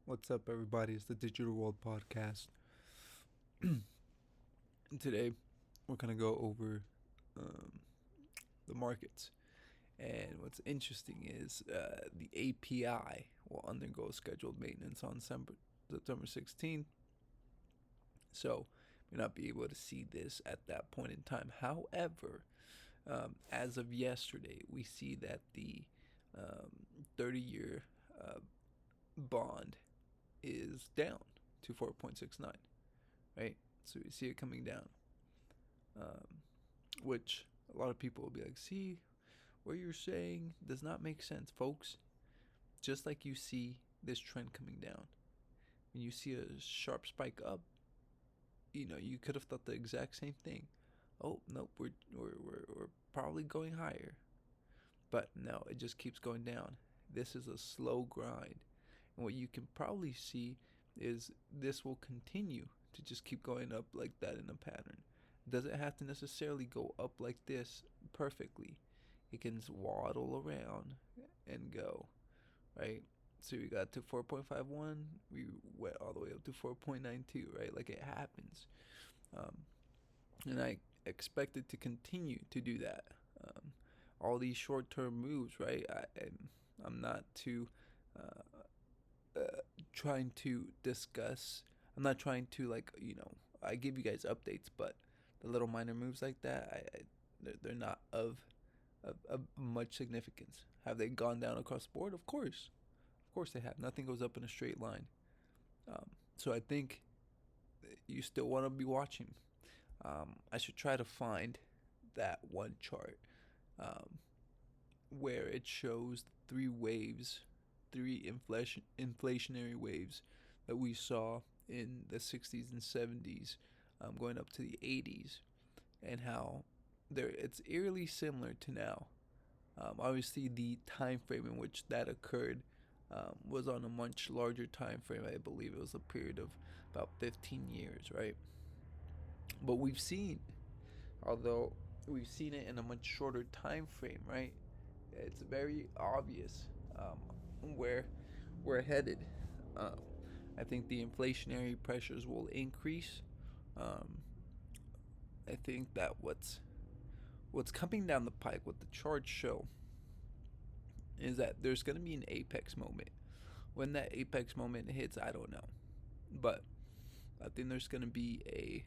What's up, everybody? It's the Digital World Podcast. Today, we're going to go over um, the markets. And what's interesting is the API will undergo scheduled maintenance on September 16th. So, we may not be able to see this at that point in time. However, as of yesterday, we see that the 30-year bond is down to 4.69, right? So we see it coming down, um, which a lot of people will be like, see, what you're saying does not make sense, folks. Just like you see this trend coming down, when you see a sharp spike up, you could have thought the exact same thing. Oh, nope, we're probably going higher. But no, it just keeps going down. This is a slow grind. And what you can probably see is this will continue to just keep going up like that in a pattern. Doesn't have to necessarily go up like this perfectly. It can waddle around and go, right? So we got to 4.51, we went all the way up to 4.92, right? Like it happens. Um, and I expect it to continue to do that. All these short-term moves, right? I'm not too uh, trying to discuss. I'm not trying to I give you guys updates, but the little minor moves like that, they're not of much significance. Have they gone down across the board? Of course they have. Nothing goes up in a straight line. So I think you still want to be watching. I should try to find that one chart um, where it shows three inflationary waves that we saw in the 60s and 70s, going up to the 80s, and how it's eerily similar to now. Obviously, the time frame in which that occurred was on a much larger time frame. I believe it was a period of about 15 years, right? But although we've seen it in a much shorter time frame, right? It's very obvious where we're headed. Um, I think the inflationary pressures will increase. Um, I think that what's coming down the pike, what the charts show, is that there's going to be an apex moment. When that apex moment hits, I don't know, but I think there's going to be a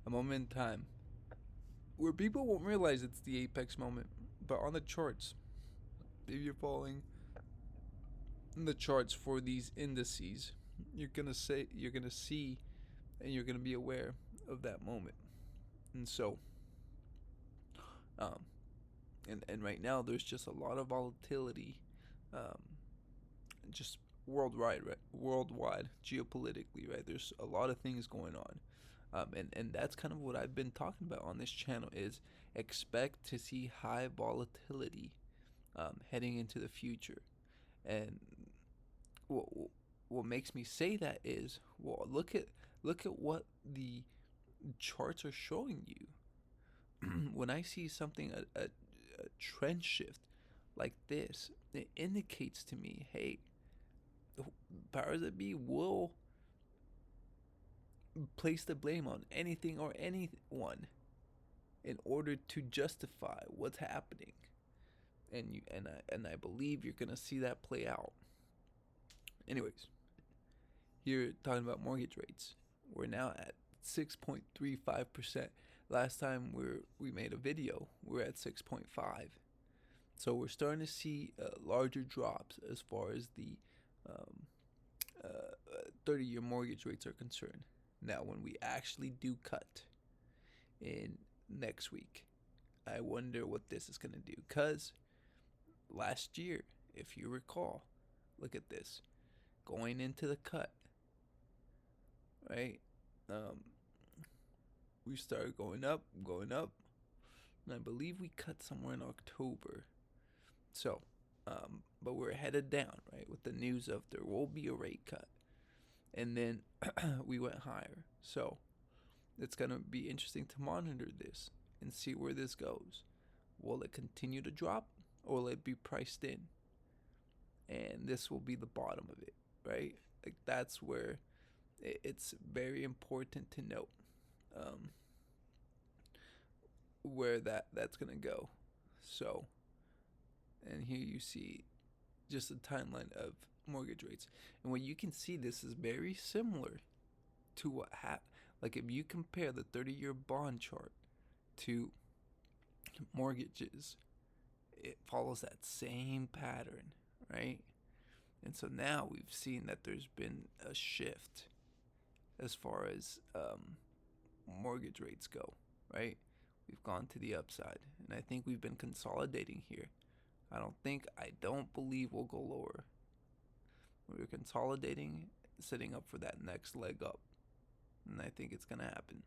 moment in time where people won't realize it's the apex moment, but on the charts, if you're following the charts for these indices, you're gonna see, and you're gonna be aware of that moment. And so, um, and right now there's just a lot of volatility, um, just worldwide, right? Worldwide, geopolitically, right? There's a lot of things going on. And that's kind of what I've been talking about on this channel is expect to see high volatility heading into the future. And what what makes me say that is, well, look at what the charts are showing you. When I see something a trend shift like this, it indicates to me, hey, the powers that be will place the blame on anything or anyone in order to justify what's happening. And I believe you're gonna see that play out. Anyways, here talking about mortgage rates, we're now at 6.35%. Last time we made a video, we are at 6.5. So we're starting to see larger drops as far as the um, 30-year mortgage rates are concerned. Now, when we actually do cut in next week, I wonder what this is going to do. Because last year, if you recall, look at this. Going into the cut, right? Um, we started going up, and I believe we cut somewhere in October. So, but we're headed down, right? With the news of there will be a rate cut, and then we went higher. So it's gonna be interesting to monitor this and see where this goes. Will it continue to drop, or will it be priced in? And this will be the bottom of it, right? Like that's where it's very important to note um, where that's gonna go. So, and here you see just a timeline of mortgage rates, and what you can see, this is very similar to what happened. Like if you compare the 30-year bond chart to mortgages, it follows that same pattern, right? And so now we've seen that there's been a shift as far as mortgage rates go, right? We've gone to the upside, and I think we've been consolidating here. I don't believe we'll go lower. We're consolidating, setting up for that next leg up, and I think it's gonna happen.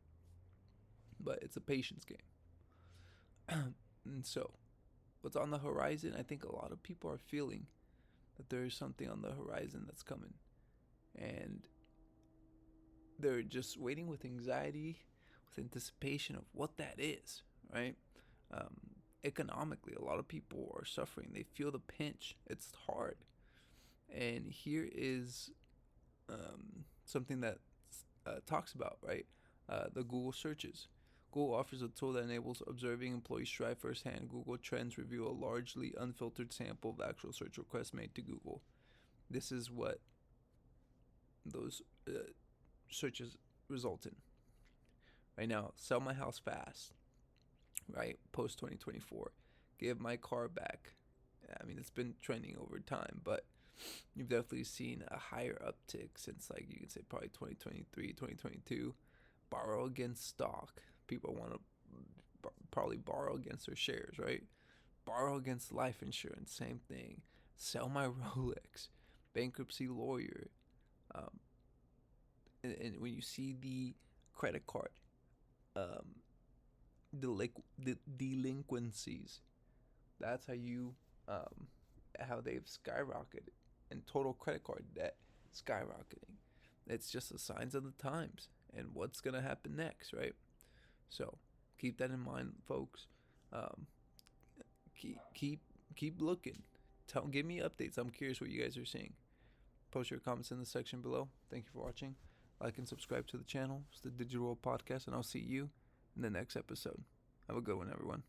But it's a patience game. And so, what's on the horizon? I think a lot of people are feeling that there is something on the horizon that's coming, and they're just waiting with anxiety, with anticipation of what that is, right? Um, Economically, a lot of people are suffering. They feel the pinch. It's hard. And here is something that talks about, right? The Google searches. Google offers a tool that enables observing employees strive firsthand. Google Trends reveal a largely unfiltered sample of actual search requests made to Google. This is what those searches result in. Right now, sell my house fast, right? Post 2024. Give my car back. I mean, it's been trending over time, but you've definitely seen a higher uptick since, like, you can say probably 2023, 2022. Borrow against stock. People want to probably borrow against their shares, right? Borrow against life insurance, same thing. Sell my Rolex. Bankruptcy lawyer. Um, and when you see the credit card um, delinquencies, that's how they've skyrocketed, and total credit card debt skyrocketing. It's just the signs of the times and what's gonna happen next, right? So keep that in mind, folks. Um, keep looking. Give me updates. I'm curious what you guys are seeing. Post your comments in the section below. Thank you for watching. Like and subscribe to the channel. It's the Digital World Podcast, and I'll see you in the next episode. Have a good one, everyone.